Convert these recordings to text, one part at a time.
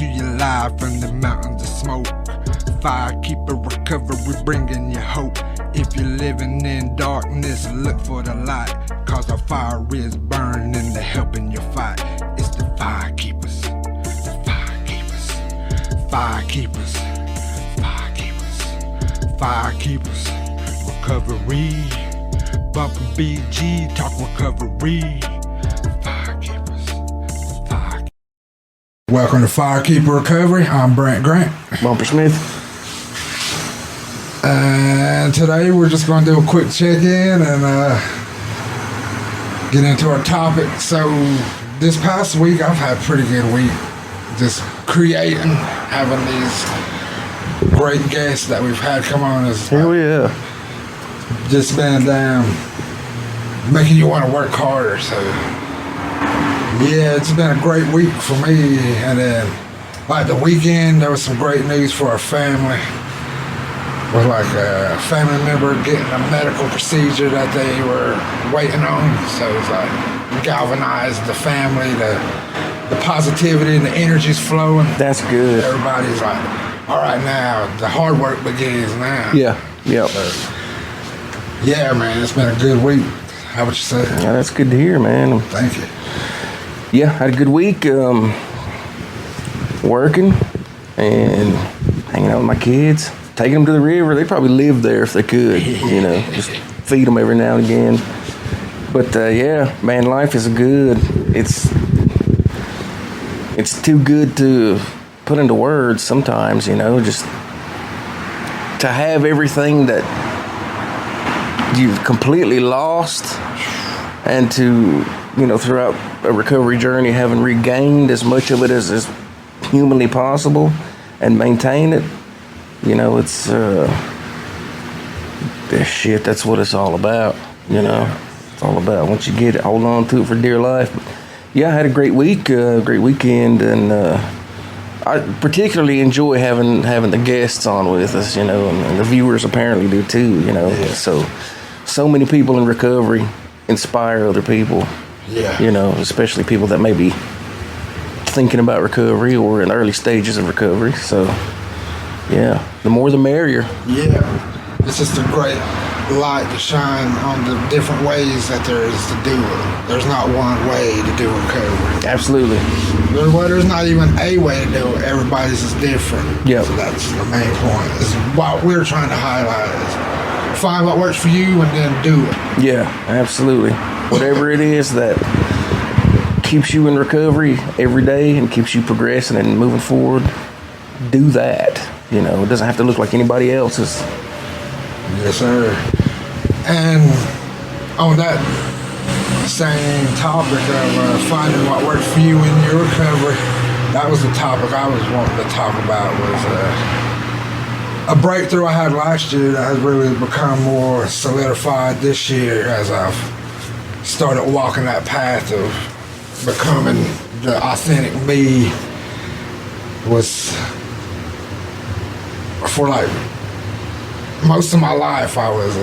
to your life from the mountains of smoke. Firekeeper recovery bringing you hope. If you're living in darkness, look for the light, cause the fire is burning to helping you fight. It's the firekeepers, the firekeepers, firekeepers, firekeepers, firekeepers. Recovery, bumpin' BG, talk recovery. Firekeepers, firekeepers. Welcome to Firekeeper Recovery. I'm Brant Grant. Bumper Smith. And today we're just going to do a quick check-in and get into our topic. So this past week I've had a pretty good week. Just creating, having these great guests that we've had come on. Hell yeah. Just been making you want to work harder. So yeah, it's been a great week for me. And then like the weekend, there was some great news for our family. With like a family member getting a medical procedure that they were waiting on. So it's like galvanized the family, the positivity and the energy's flowing. That's good. Everybody's like, all right, now the hard work begins now. Yeah, yep. So, yeah, man, it's been a good week. How would you say? Yeah, that's good to hear, man. Thank you. Yeah, had a good week. Working and hanging out with my kids. Taking them to the river. They probably live there if they could, you know, just feed them every now and again. But yeah, man, life is good. It's too good to put into words sometimes, you know, just to have everything that you've completely lost and to, you know, throughout a recovery journey, having regained as much of it as is humanly possible and maintain it. You know, it's shit, that's what it's all about, you know. It's all about, once you get it, hold on to it for dear life. But yeah, I had a great week, great weekend, and I particularly enjoy having the guests on with us, you know, and the viewers apparently do too, you know. Yeah. So many people in recovery inspire other people, Yeah. you know, especially people that may be thinking about recovery or in early stages of recovery, so... Yeah, the more the merrier. Yeah, it's just a great light to shine on the different ways that there is to do it. There's not one way to do recovery. Absolutely. There's not even a way to do it. Everybody's is different. Yeah. So that's the main point. Is what we're trying to highlight is find what works for you and then do it. Yeah, absolutely. Whatever it is that keeps you in recovery every day and keeps you progressing and moving forward, do that. You know, it doesn't have to look like anybody else's. Yes, sir. And on that same topic of finding what works for you in your recovery, that was the topic I was wanting to talk about. Was a breakthrough I had last year that has really become more solidified this year as I've started walking that path of becoming the authentic me. Was for like most of my life I was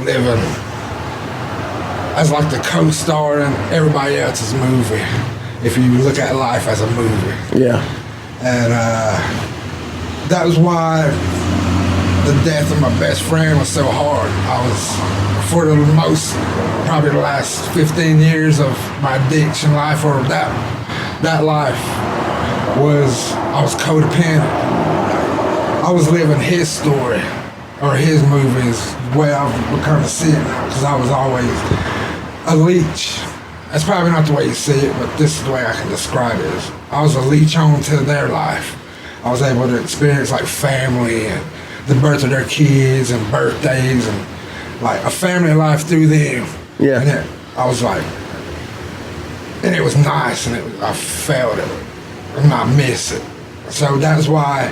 living as like the co-star in everybody else's movie, if you look at life as a movie. Yeah. And that was why the death of my best friend was so hard. I was, for the most, probably the last 15 years of my addiction life, or that life, was I was codependent. I was living his story, or his movies, the way I've become to see it now, because I was always a leech. That's probably not the way you see it, but this is the way I can describe it. I was a leech onto their life. I was able to experience like family and the birth of their kids and birthdays and like a family life through them. Yeah. And I was like, and it was nice, and I felt it, and I miss it. So that's why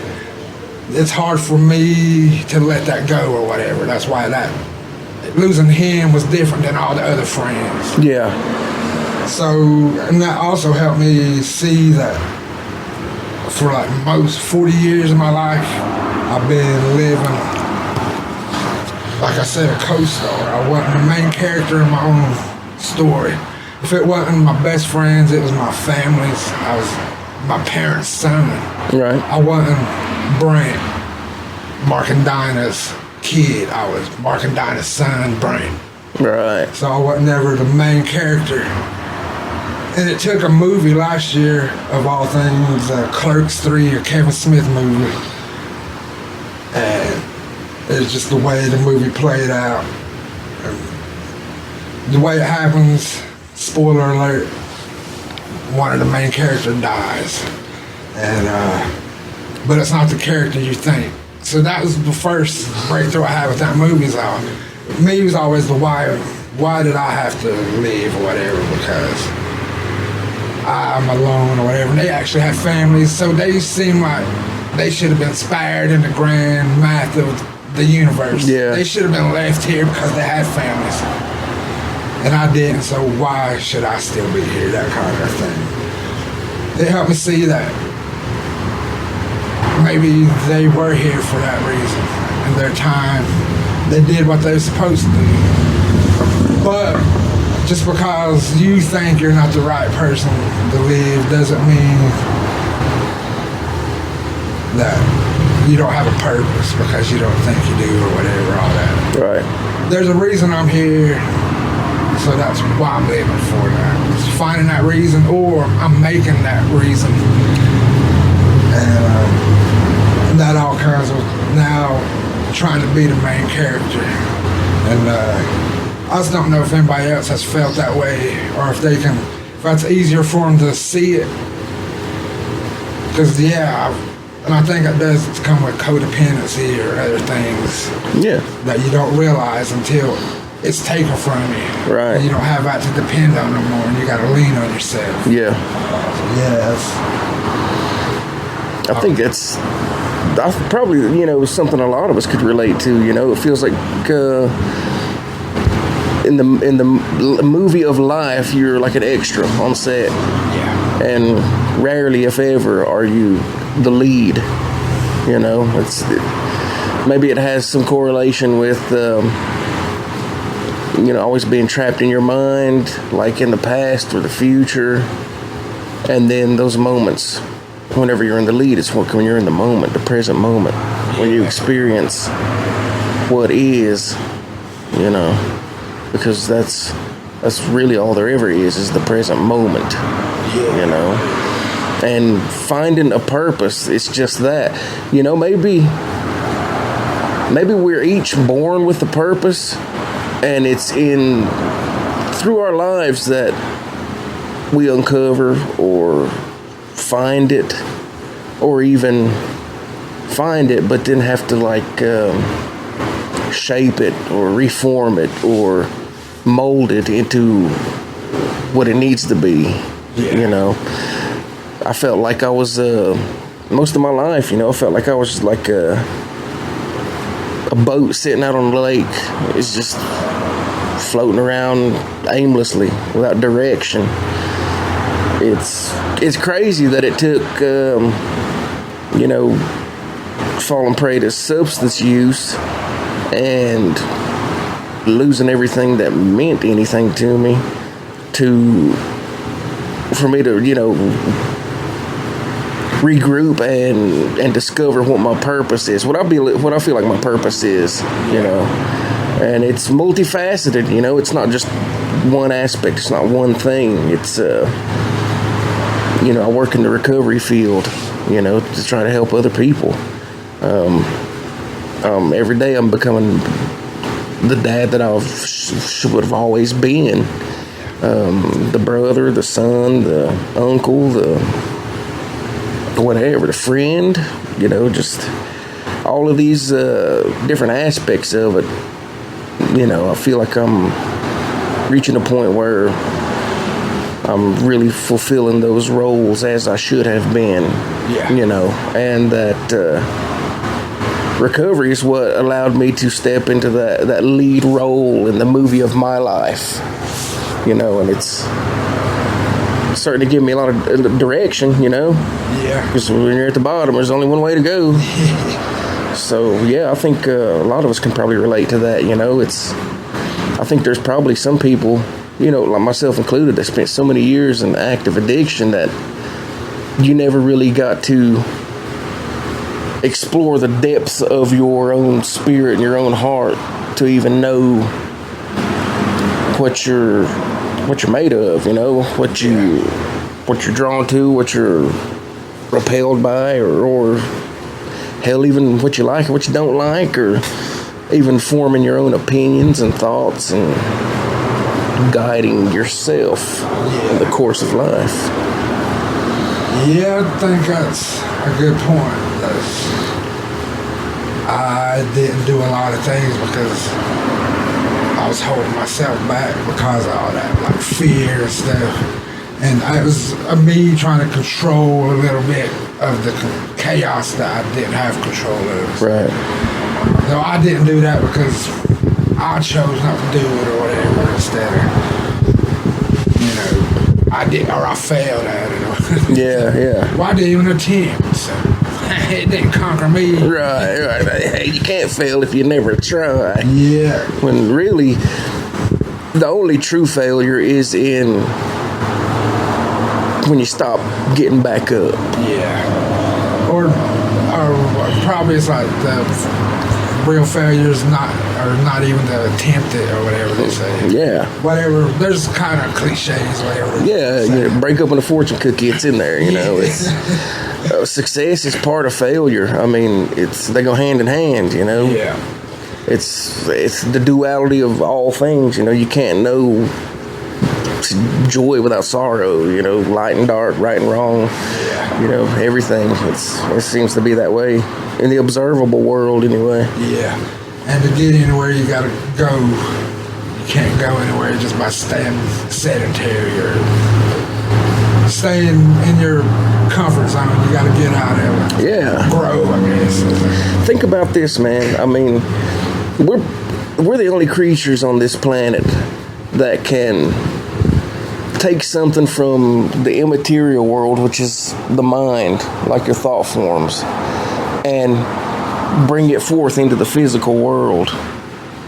it's hard for me to let that go or whatever. That's why that losing him was different than all the other friends. Yeah. So, and that also helped me see that for like most 40 years of my life, I've been living, like I said, a co-star. I wasn't the main character in my own story. If it wasn't my best friends, it was my families. my parents' son. Right. I wasn't Brant, Mark and Dinah's kid. I was Mark and Dinah's son, Brant. Right. So I wasn't ever the main character. And it took a movie last year, of all things, Clerks 3, a Kevin Smith movie. And it's just the way the movie played out. And the way it happens, spoiler alert, one of the main characters dies. And but it's not the character you think. So that was the first breakthrough I had with that movie. Me was always the why. Why did I have to leave or whatever? Because I'm alone or whatever. And they actually have families, so they seem like they should have been spared in the grand math of the universe. Yeah. They should have been left here because they had families. And I didn't, so why should I still be here? That kind of thing. It helped me see that maybe they were here for that reason. And their time, they did what they were supposed to do. But just because you think you're not the right person to live doesn't mean that you don't have a purpose because you don't think you do or whatever, all that. Right. There's a reason I'm here, so that's why I'm living for that. It's finding that reason, or I'm making that reason. And that all comes with now trying to be the main character. And I just don't know if anybody else has felt that way, or if that's easier for them to see it. Because, and I think it does come with codependency or other things that you don't realize until it's taken from you. Right. And you don't have that to depend on no more, and you got to lean on yourself. Yeah. So, I think that's probably, something a lot of us could relate to. It feels like in the movie of life, you're like an extra on set. Yeah. And rarely, if ever, are you the lead. Maybe it has some correlation with always being trapped in your mind, like in the past or the future. And then those moments, whenever you're in the lead, it's when you're in the moment, the present moment, when you experience what is, because that's really all there ever is the present moment, and finding a purpose. It's just that, maybe we're each born with a purpose, and it's through our lives that we uncover or find it, or even find it but then have to shape it or reform it or mold it into what it needs to be. I felt like I was most of my life, I felt like I was like a boat sitting out on the lake. It's just floating around aimlessly without direction. It's crazy that it took falling prey to substance use and losing everything that meant anything to me for me to regroup and discover what my purpose is, what I feel like my purpose is, and it's multifaceted. It's not just one aspect, it's not one thing. It's I work in the recovery field, to try to help other people. Every day I'm becoming the dad that I should have always been. The brother, the son, the uncle, the whatever, the friend, just all of these different aspects of it. I feel like I'm reaching a point where I'm really fulfilling those roles as I should have been, and that recovery is what allowed me to step into that lead role in the movie of my life, and it's starting to give me a lot of direction, because when you're at the bottom, there's only one way to go. So, I think a lot of us can probably relate to that, I think there's probably some people, like myself included, that spent so many years in active addiction that you never really got to explore the depths of your own spirit and your own heart to even know what you're made of, you know, what you're drawn to, what you're repelled by, or hell, even what you like or what you don't like, or even forming your own opinions and thoughts and guiding yourself in the course of life. Yeah, I think that's a good point. I didn't do a lot of things because I was holding myself back because of all that, like fear and stuff. And it was me trying to control a little bit of the chaos that I didn't have control of. Right. So I didn't do that because I chose not to do it or whatever. Instead of, you know, I did, or I failed at it. Or Yeah. Well, I didn't even attempt, so it didn't conquer me. Right. Hey, you can't fail if you never try. Yeah. When really, the only true failure is in when you stop getting back up. Yeah. Or probably it's like the real failure is not even to attempt it or whatever they say. Yeah. Whatever. There's kind of cliches, whatever. Yeah. You break open a fortune cookie, it's in there. You know, it's success is part of failure. I mean, they go hand in hand. You know. Yeah. It's the duality of all things. You know, you can't know joy without sorrow, you know, light and dark, right and wrong, you know, everything. It seems to be that way in the observable world anyway. Yeah. And to get anywhere you gotta go. You can't go anywhere just by staying sedentary or staying in your comfort zone. You gotta get out of it. Yeah. Grow, I guess. Think about this, man. I mean, we're the only creatures on this planet that can take something from the immaterial world, which is the mind, like your thought forms, and bring it forth into the physical world,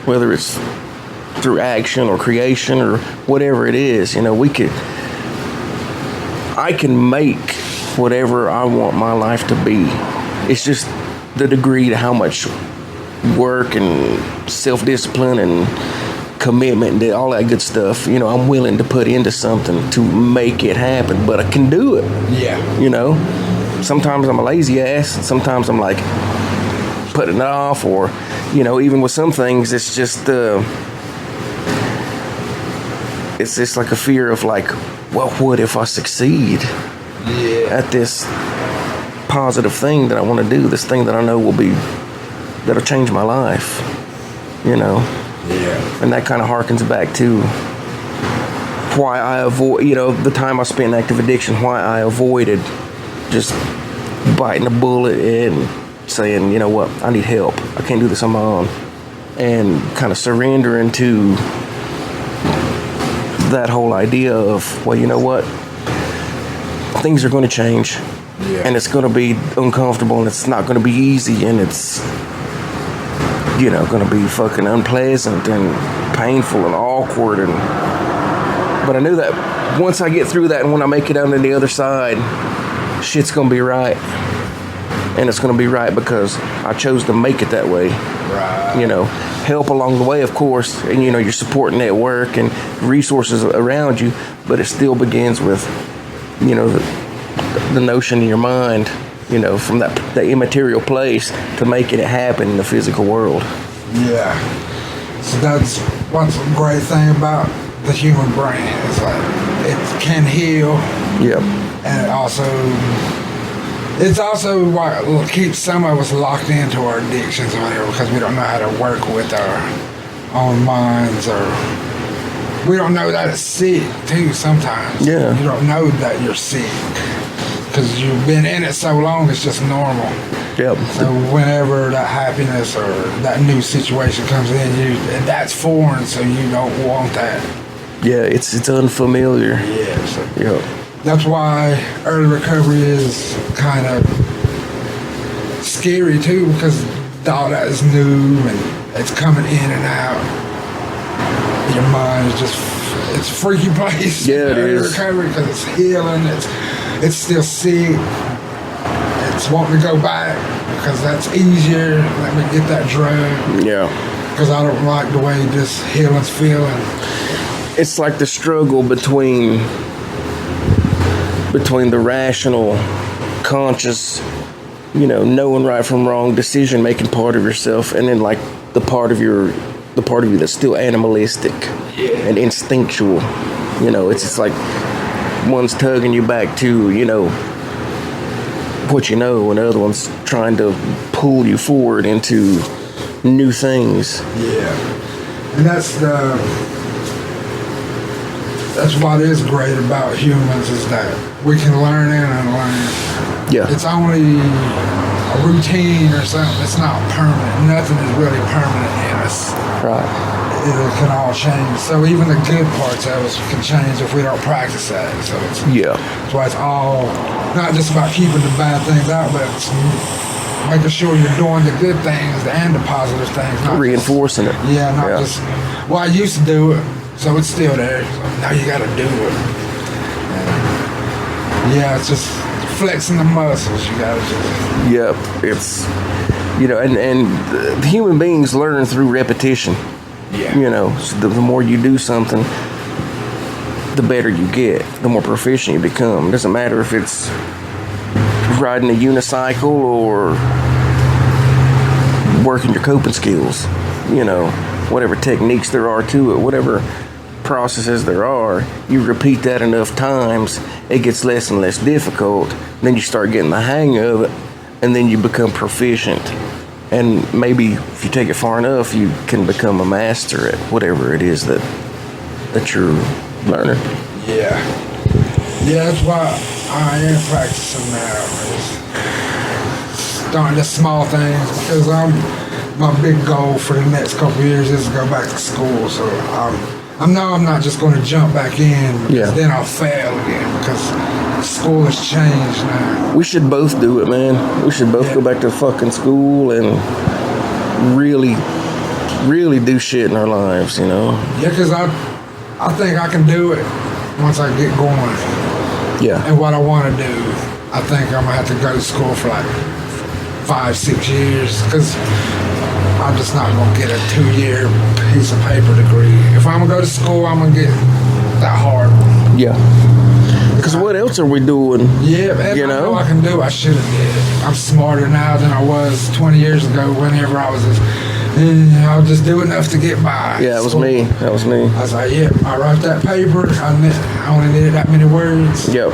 whether it's through action or creation or whatever it is. You know, I can make whatever I want my life to be. It's just the degree to how much work and self-discipline and commitment and all that good stuff, you know, I'm willing to put into something to make it happen, but I can do it. Yeah. You know, sometimes I'm a lazy ass, and sometimes I'm like putting it off, or, you know, even with some things, it's just like a fear of like, well, what if I succeed at this positive thing that I want to do, this thing that I know that'll change my life, you know? Yeah. And that kind of harkens back to why I avoid, you know, the time I spent in active addiction, why I avoided just biting a bullet and saying, you know what, I need help. I can't do this on my own. And kind of surrendering to that whole idea of, well, you know what, things are going to change. Yeah. And it's going to be uncomfortable, and it's not going to be easy, and it's, you know, going to be fucking unpleasant and painful and awkward. But I knew that once I get through that and when I make it out on the other side, shit's going to be right. And it's going to be right because I chose to make it that way. Right. You know, help along the way, of course, and, you know, your support network and resources around you, but it still begins with, you know, the notion in your mind, you know, from that immaterial place to making it happen in the physical world. Yeah. So that's what's a great thing about the human brain. It's like it can heal. Yeah. And it's also what keeps some of us locked into our addictions or whatever, because we don't know how to work with our own minds, or we don't know that it's sick too sometimes. Yeah. You don't know that you're sick because you've been in it so long, it's just normal. Yep. So whenever that happiness or that new situation comes in, that's foreign, so you don't want that. Yeah, it's unfamiliar. Yeah. So Yep. that's why early recovery is kind of scary too, because all that is new and it's coming in and out. Your mind is it's a freaky place. Yeah, it early is. recovery, because it's healing. it's still sick. It's wanting to go back because that's easier. Let me get that drug. Yeah. Because I don't like the way this healing's feeling. It's like the struggle between the rational, conscious, knowing right from wrong, decision making part of yourself, and then like the part of you that's still animalistic and instinctual. It's just like one's tugging you back to what you know, and the other one's trying to pull you forward into new things. Yeah, and that's what is great about humans, is that we can learn and unlearn. Yeah. It's only a routine or something. It's not permanent. Nothing is really permanent in us. Right. It can all change. So even the good parts of us can change if we don't practice that. So that's why it's all not just about keeping the bad things out, but it's making sure you're doing the good things and the positive things. Not reinforcing it. Yeah, not just, well, I used to do it, so it's still there. So now you got to do it. And it's just flexing the muscles. You got to just. Yep. It's, and human beings learn through repetition. Yeah. So the more you do something, the better you get, the more proficient you become. It doesn't matter if it's riding a unicycle or working your coping skills, whatever techniques there are to it, whatever processes there are, you repeat that enough times, it gets less and less difficult. Then you start getting the hang of it, and then you become proficient. And maybe if you take it far enough, you can become a master at whatever it is that you're learning. Yeah, that's why I am practicing now. Starting the small things, because my big goal for the next couple of years is to go back to school. So I'm not just going to jump back in, because then I'll fail again, because school has changed now. We should both do it, man. We should both go back to fucking school and really, really do shit in our lives, Yeah, because I think I can do it once I get going. Yeah. And what I want to do, I think I'm going to have to go to school for like 5-6 years, because I'm just not going to get a 2-year piece of paper degree. If I'm going to go to school, I'm going to get that hard one. Yeah. Because what else are we doing? Yeah, I know I can do. I should have did it. I'm smarter now than I was 20 years ago. Whenever I was just do enough to get by. Yeah, that was me. I was like, I wrote that paper. I only needed that many words. Yep.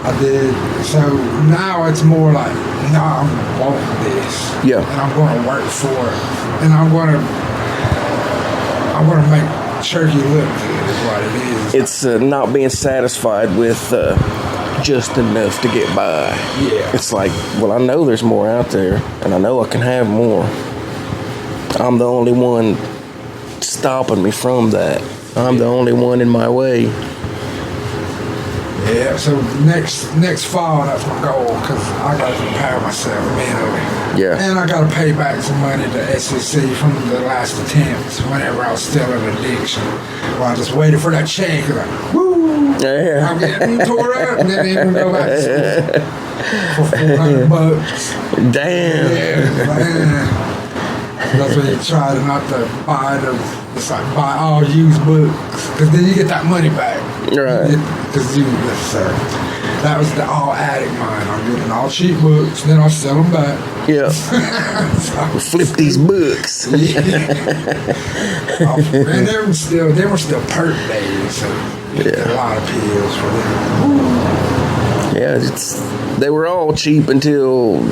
I did. So now it's more like, no, I'm wanting this. Yeah. And I'm going to work for it. And I'm going to make turkey look good is what it is. It's not being satisfied with just enough to get by. Yeah. It's like, well, I know there's more out there, and I know I can have more. I'm the only one stopping me from that. I'm the only one in my way. Yeah, so next fall, that's my goal, because I got to prepare myself mentally. Yeah. And I got to pay back some money to SEC from the last attempts whenever I was still in addiction. Well, I just waited for that check, like, woo! Yeah. I'm getting tore up, and then even go back to school for $400. Damn. Yeah, man. That's when you try to not to buy all used books, because then you get that money back. Right. Because that was the all addict mind. I'm getting all cheap books, then I'll sell them back. Yeah. Flip these books. Yeah. And they were still perk days, so you get a lot of pills for them. Yeah, they were all cheap until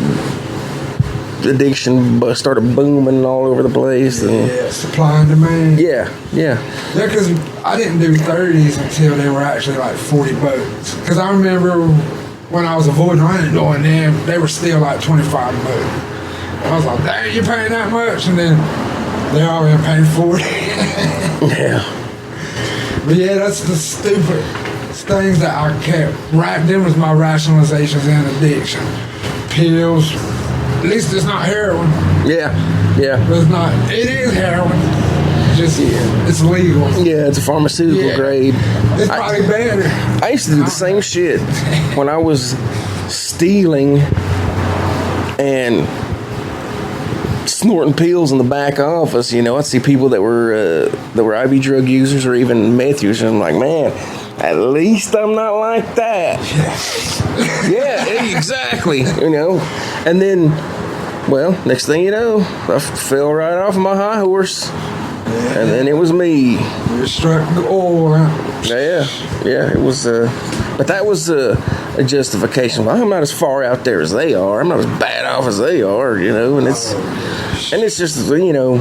addiction started booming all over the place. Yeah, supply and demand. Yeah. Yeah, because I didn't do 30s until they were actually like $40. Because I remember when I was avoiding, I ain't doing them, they were still like $25. I was like, dang, you're paying that much? And then they all been paying 40. Yeah. But yeah, that's the stupid things that I kept. Them was my rationalizations and addiction. Pills. At least it's not heroin. Yeah. But it's not. It is heroin. just it's legal. Yeah, it's a pharmaceutical grade. It's probably better. I used to do the same shit when I was stealing and snorting pills in the back office. You know, I'd see people that were IV drug users or even meth users. I'm like, man, at least I'm not like that. Yeah, exactly. You know, and then, well, next thing you know, I fell right off my high horse, and then it was me. You struck the oil. Yeah, it was. But that was a justification. Well, I'm not as far out there as they are. I'm not as bad off as they are. You know, and it's just, you know,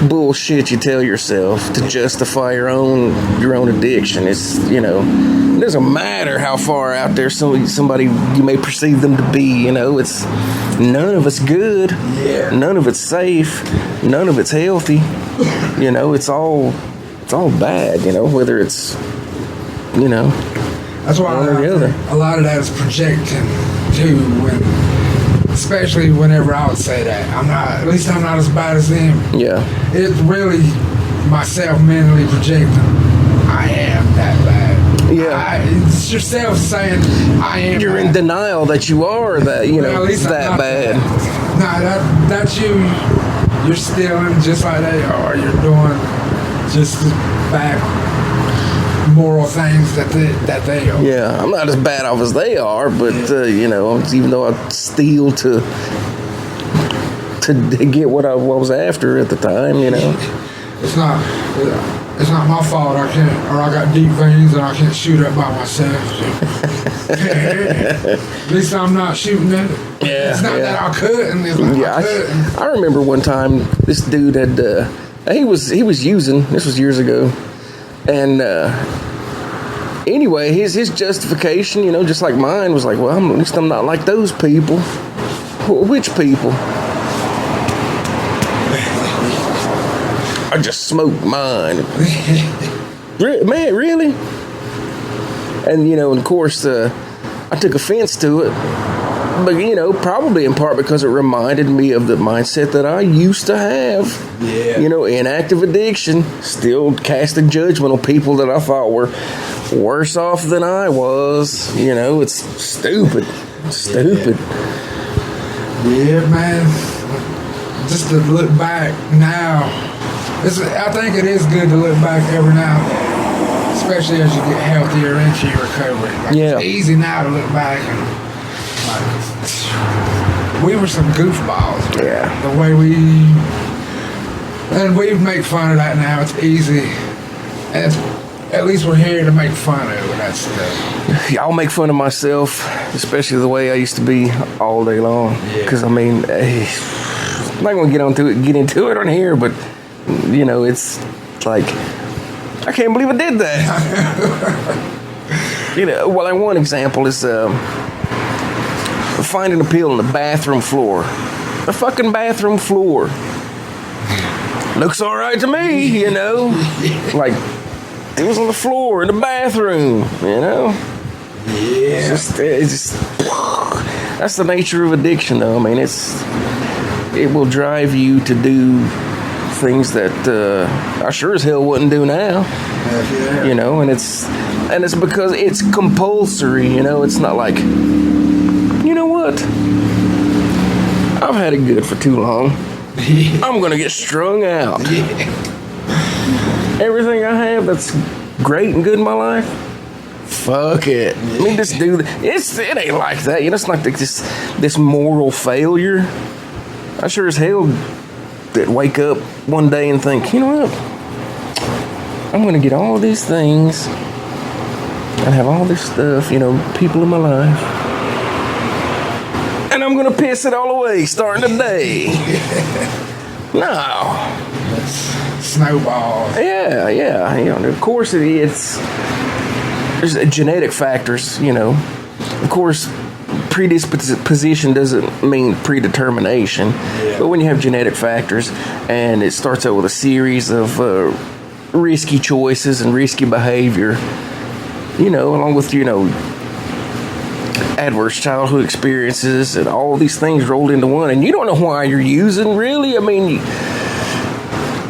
bullshit you tell yourself to justify your own addiction. It's, you know, it doesn't matter how far out there somebody you may perceive them to be. You know, it's none of it's good. Yeah. None of it's safe. None of it's healthy. You know, it's all bad. You know, whether it's, you know, that's why a lot of that is projecting too. Especially whenever I would say that at least I'm not as bad as them. Yeah. It's really myself mentally projecting. I am that bad. Yeah. It's yourself saying I am. You're in denial that you are that, you know, at least that bad. Nah, that's you. You're stealing just like they are. You're doing just as bad moral things that they are. Yeah, I'm not as bad off as they are, but you know, even though I steal to get what I was after at the time, you know, it's not my fault. I got deep veins and I can't shoot up by myself. At least I'm not shooting at it. Yeah, it's not that I couldn't. It's like I couldn't. I remember one time this dude had he was using. This was years ago. And anyway, his justification, you know, just like mine, was like, well, at least I'm not like those people. Which people? I just smoked mine. Man, really? And, you know, and of course, I took offense to it. But, you know, probably in part because it reminded me of the mindset that I used to have. Yeah. You know, inactive addiction, still casting judgment on people that I thought were worse off than I was. You know, it's stupid. Stupid. Yeah, man. Just to look back now, I think it is good to look back every now and then, especially as you get healthier into your recovery. Like, yeah. It's easy now to look back and, like, we were some goofballs. Yeah. The way we make fun of that now. It's easy. And at least we're here to make fun of that stuff. I'll make fun of myself, especially the way I used to be all day long. Because, I mean, I'm not going to get into it on here, but, you know, it's like, I can't believe I did that. You know, well, like one example is finding a pill on the bathroom floor. The fucking bathroom floor. Looks all right to me, you know. Like, it was on the floor in the bathroom, you know. Yeah. It's just that's the nature of addiction, though. I mean, it will drive you to do things that I sure as hell wouldn't do now. Yeah. You know, and it's because it's compulsory. You know, it's not like, you know what? I've had it good for too long. I'm gonna get strung out. Yeah. Everything I have that's great and good in my life, fuck it. Let me just do that. It ain't like that. You know, it's not like this moral failure. I sure as hell that wake up one day and think, you know what? I'm gonna get all these things and have all this stuff, you know, people in my life, and I'm gonna piss it all away starting today. No. Snowball. Yeah. You know, of course there's genetic factors, you know. Of course, predisposition doesn't mean predetermination, but when you have genetic factors and it starts out with a series of risky choices and risky behavior, you know, along with, you know, adverse childhood experiences and all these things rolled into one, and you don't know why you're using, really. I mean,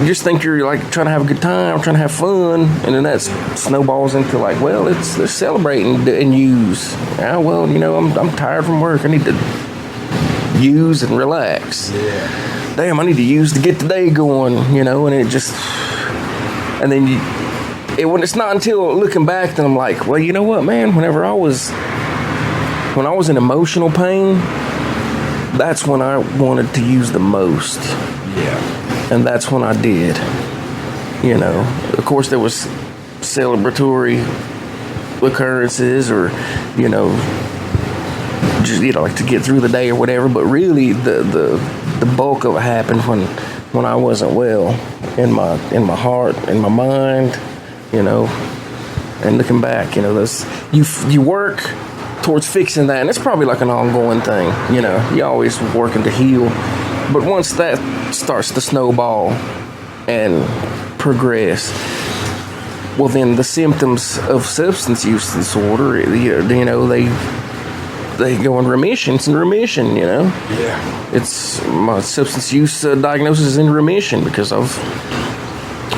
you just think you're like trying to have a good time, trying to have fun, and then that snowballs into like, well, let's celebrate and use. Yeah, well, I'm tired from work. I need to use and relax. Yeah. Damn, I need to use to get the day going, and it just, and then when it's not until looking back that I'm like, well, you know what, man, when I was in emotional pain, that's when I wanted to use the most. Yeah. And that's when I did. Of course there was celebratory occurrences or, just, like to get through the day or whatever. But really the bulk of it happened when I wasn't well in my heart, in my mind, and looking back, those, you work towards fixing that, and it's probably like an ongoing thing, you're always working to heal. But once that starts to snowball and progress, well, then the symptoms of substance use disorder, they go in remission. It's in remission, Yeah. It's my substance use diagnosis is in remission because I've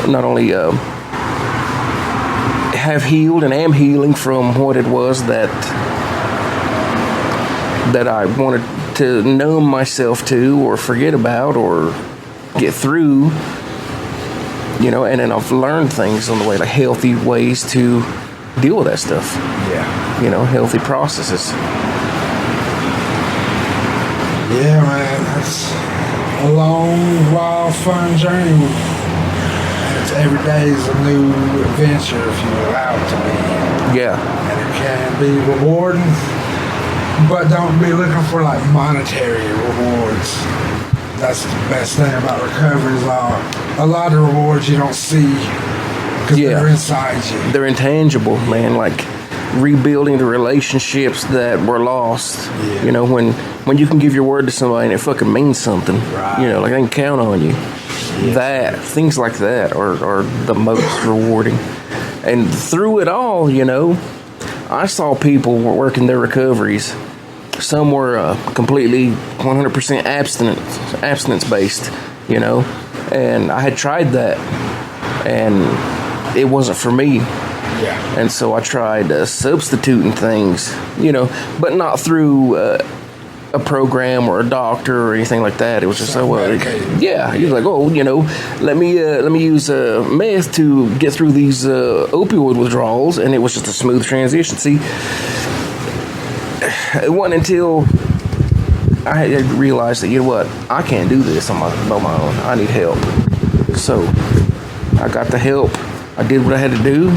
not only have healed and am healing from what it was that I wanted to numb myself to or forget about or get through, and then I've learned things on the way, like healthy ways to deal with that stuff. Yeah. Healthy processes. Yeah, man, that's a long, wild, fun journey. And every day is a new adventure if you allow it to be. Yeah. And it can be rewarding. But don't be looking for like monetary rewards. That's the best thing about recovery is a lot of rewards you don't see because they're inside you. They're intangible, man. Like rebuilding the relationships that were lost. Yeah. When you can give your word to somebody and it fucking means something. Right. Like they can count on you. Yeah. Things like that are the most rewarding. And through it all, I saw people were working their recoveries. Some were completely 100% abstinence based, and I had tried that, and it wasn't for me. Yeah. And so I tried substituting things, but not through a program or a doctor or anything like that. It was just he was like, let me use meth to get through these opioid withdrawals, and it was just a smooth transition. See, it wasn't until I realized that I can't do this on my own. I need help. So I got the help. I did what I had to do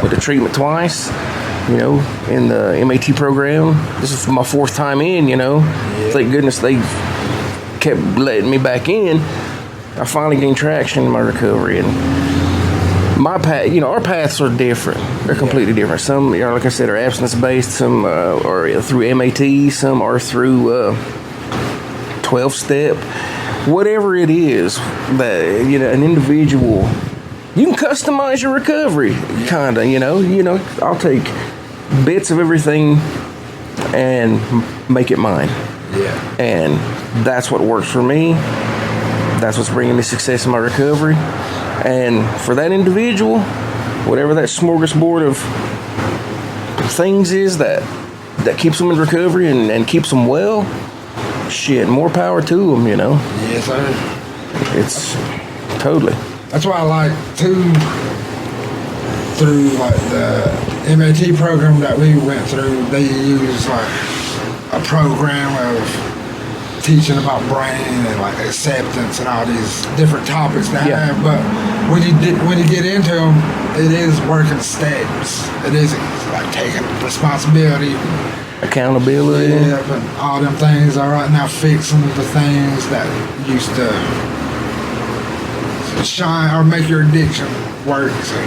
with the treatment twice. In the MAT program. This is my fourth time in, Thank goodness they kept letting me back in. I finally gained traction in my recovery. And my path, our paths are different. They're completely different. Some, like I said, are abstinence-based. Some are through MAT. Some are through 12-step. Whatever it is that, an individual... You can customize your recovery, kind of, I'll take bits of everything and make it mine. Yeah. And that's what works for me. That's what's bringing me success in my recovery. And for that individual, whatever that smorgasbord of things is that keeps them in recovery and keeps them well, shit, more power to them, Yes, sir. It's totally. That's why I like through like the MAT program that we went through. They use like a program of teaching about Brant and like acceptance and all these different topics that have. But when you get into them, it is working steps. It is like taking responsibility, accountability. Yeah, but all them things. All right, now fixing the things that used to shine or make your addiction work. So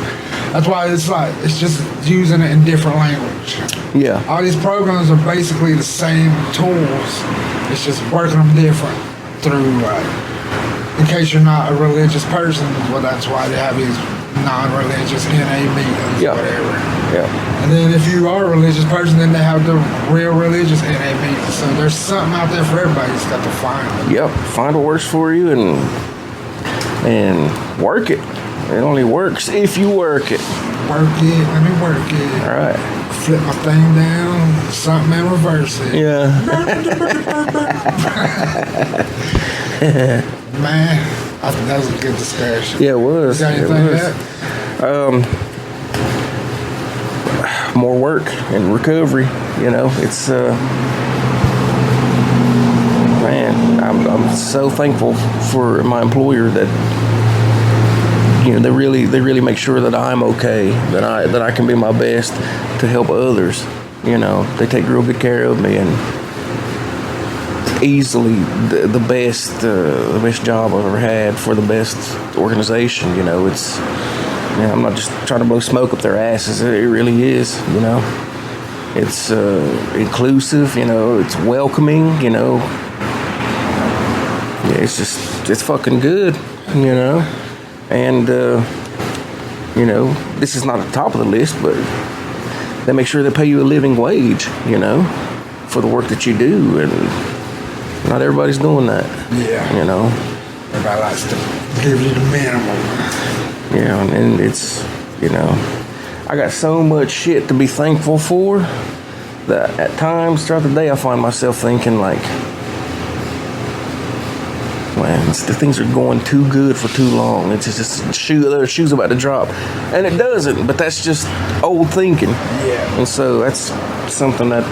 that's why it's just using it in different language. Yeah. All these programs are basically the same tools. It's just working them different through. In case you're not a religious person, well, that's why they have these non-religious NA meetings, whatever. Yeah. And then if you are a religious person, then they have the real religious NA meetings. So there's something out there for everybody. You just got to find it. Yep. Find what works for you and and work it. It only works if you work it. Work it, let me work it. All right. Flip my thing down, something and reverse it. Yeah. Man, I think that was a good discussion. Yeah, it was. You got anything to add? More work and recovery. You know, it's man, I'm so thankful for my employer that, you know, they really make sure that I'm okay, that I can be my best to help others. You know, they take real good care of me, and easily the best job I've ever had for the best organization. You know, it's, you know, I'm not just trying to blow smoke up their asses. It really is. You know, it's inclusive. You know, it's welcoming. You know, yeah, it's fucking good. You know, and you know, this is not at the top of the list, but they make sure they pay you a living wage. You know, for the work that you do, and not everybody's doing that. Yeah. You know, everybody likes to give you the minimum. Yeah, and it's, you know, I got so much shit to be thankful for that at times throughout the day I find myself thinking like, man, the things are going too good for too long. It's just the shoe's about to drop, and it doesn't. But that's just old thinking. Yeah. And so that's something that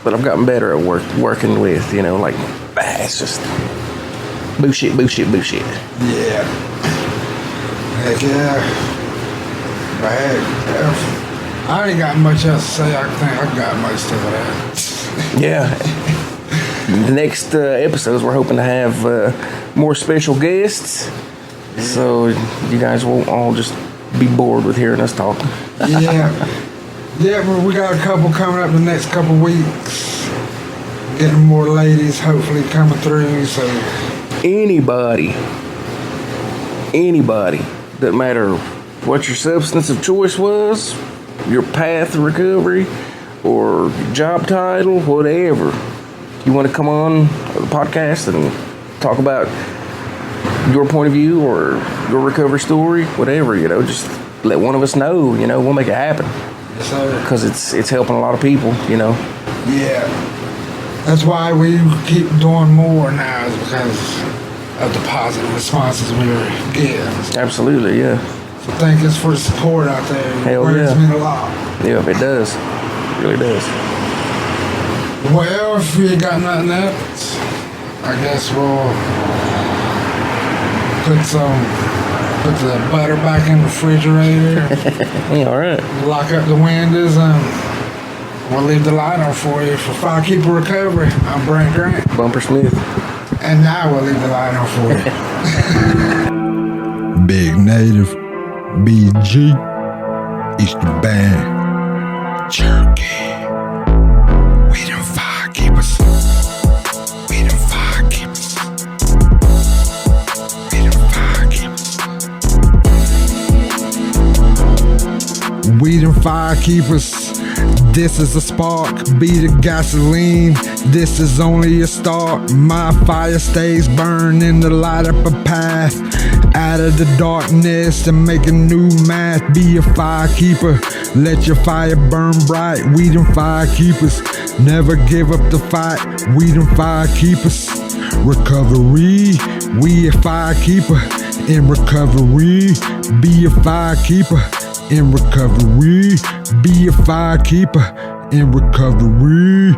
I've gotten better at working with. You know, like it's just bullshit. Yeah. Heck yeah. But heck, I ain't got much else to say. I think I got most of that. Yeah. The next episodes, we're hoping to have more special guests, so you guys won't all just be bored with hearing us talk. Yeah, but we got a couple coming up the next couple weeks. Getting more ladies, hopefully coming through. So anybody, doesn't matter what your substance of choice was, your path to recovery, or your job title, whatever. You want to come on the podcast and talk about your point of view or your recovery story, whatever, you know, just let one of us know, you know, we'll make it happen. Yes, sir. Because it's helping a lot of people, you know. Yeah. That's why we keep doing more now, is because of the positive responses we're getting. Absolutely, yeah. So thank us for the support out there. Hell Words yeah. mean a lot. Yeah, it does. It really does. Well, if you ain't got nothing else, I guess we'll put the butter back in the refrigerator. Yeah, all right. Lock up the windows, and we'll leave the light on for you for Firekeeper Recovery. I'm Brant Grant. Bumper Smith. And now we'll leave the light on for you. Big Native, BG, Eastern Band, Cherokee. We them firekeepers. We them firekeepers. We them firekeepers. We them firekeepers. This is a spark, be the gasoline. This is only a start. My fire stays burning to light up a path out of the darkness and make a new math. Be a firekeeper, let your fire burn bright. We them firekeepers, never give up the fight. We them firekeepers. Recovery, we a firekeeper. In recovery, be a firekeeper. In recovery, be a firekeeper. In recovery.